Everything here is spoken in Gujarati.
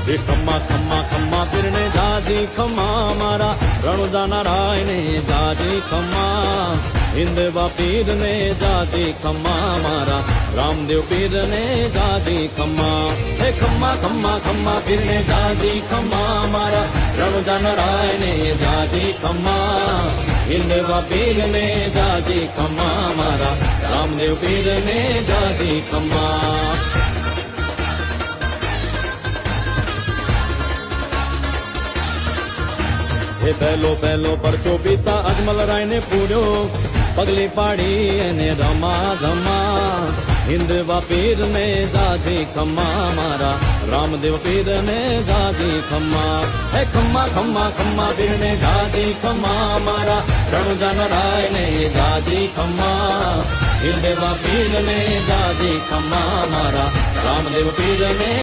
એ ખમ્મા ખમ્મા ખમ્મા પીરને જાજી ખમ્મા મારા રણુજાના રાયને જાજી ખમ્મા હિંદવા પીરને જાજી ખમ્મા મારા રામદેવ પીરને જાજી ખમ્મા હે ખમ્મા ખમ્મા ખમ્મા પીરને જાજી ખમ્મા મારા રણુજાના રાયને જાજી ખમ્મા હિંદવા પીરને જાજી ખમ્મા મારા રામદેવ પીરને જાજી ખમ્મા એ પહેલો પહેલો પરચો પિતા અજમલ રાય ને પૂર્યો પગલી પાડી એને રમા ધમા હિંદવા પીર ને જાજી ખમ્મા મારા રામદેવ પીર ને જાજી ખમ્મા હે ખમ્મા ખમ્મા ખમ્મા પીર ને જાજી ખમ્મા મારા રણુજાન રાય ને જાજી ખમ્મા હિંદવા પીર ને જાજી ખમ્મા મારા રામદેવ પીર ને